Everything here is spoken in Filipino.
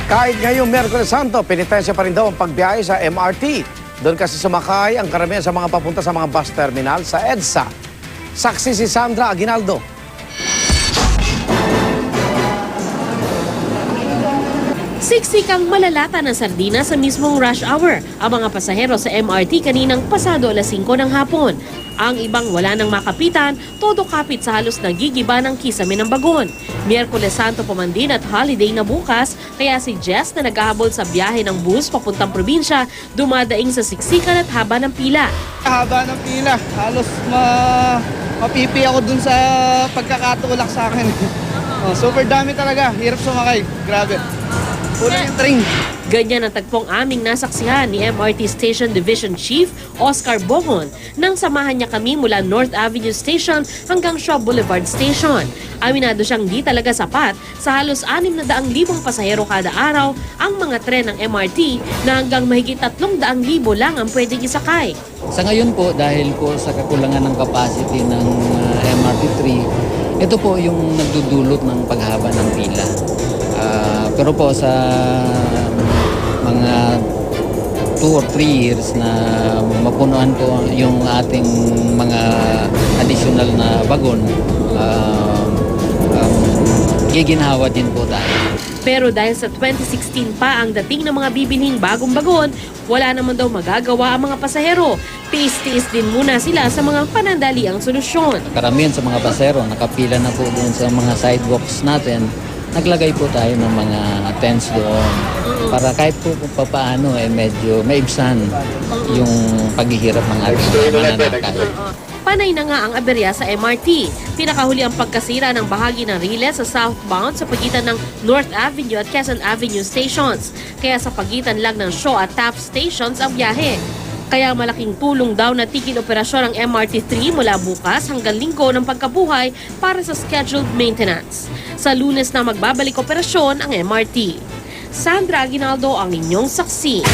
Kahit ngayong Miyerkules Santo, penitensya pa rin daw ang pagbiyahe sa MRT. Doon kasi sumakay ang karamihan sa mga papunta sa mga bus terminal sa EDSA. Saksi si Sandra Aguinaldo. Siksikang malalata ng sardinas sa mismong rush hour ang mga pasahero sa MRT kaninang pasado alas 5 ng hapon. Ang ibang wala nang makapitan, todo kapit sa halos nagigiba ng kisame ng bagon. Miyerkules Santo pamandin at holiday na bukas, kaya si Jess na naghahabol sa biyahe ng bus papuntang probinsya, dumadaing sa siksikan at haba ng pila. Haba ng pila, halos mapipi ako dun sa pagkakatulak sa akin. Super dami talaga, hirap sumakay, grabe. Kulang yung train. Ganyan ang tagpong aming nasaksihan ni MRT Station Division Chief Oscar Bohon nang samahan niya kami mula North Avenue Station hanggang Shaw Boulevard Station. Aminado siyang di talaga sapat sa halos 600,000 pasahero kada araw ang mga tren ng MRT na hanggang mahigit 300,000 lang ang pwedeng isakay. Sa ngayon po, dahil po sa kakulangan ng capacity ng MRT3, ito po yung nagdudulot ng paghaba ng pila. Pero po sa mga 2 or 3 years na mapunuan po yung ating mga additional na bagon, giginhawa din po tayo. Pero dahil sa 2016 pa ang dating ng mga bibilhing bagong bagon, wala naman daw magagawa ang mga pasahero. Tiis-tiis din muna sila sa mga panandaliang solusyon. Karamihan sa mga pasahero nakapila na po doon sa mga sidewalks natin. Naglagay po tayo ng mga tents doon para kahit po kung paano medyo maibsan yung paghihirap ng ating mananakay. Panay na nga ang aberya sa MRT. Pinakahuli ang pagkasira ng bahagi ng riles sa southbound sa pagitan ng North Avenue at Quezon Avenue stations. Kaya sa pagitan lang ng Shaw at Taft stations ang biyahe. Kaya malaking tulong daw na tigil operasyon ang MRT3 mula bukas hanggang Linggo ng pagkabuhay para sa scheduled maintenance. Sa Lunes na magbabalik operasyon ang MRT. Sandra Aguinaldo ang inyong saksi.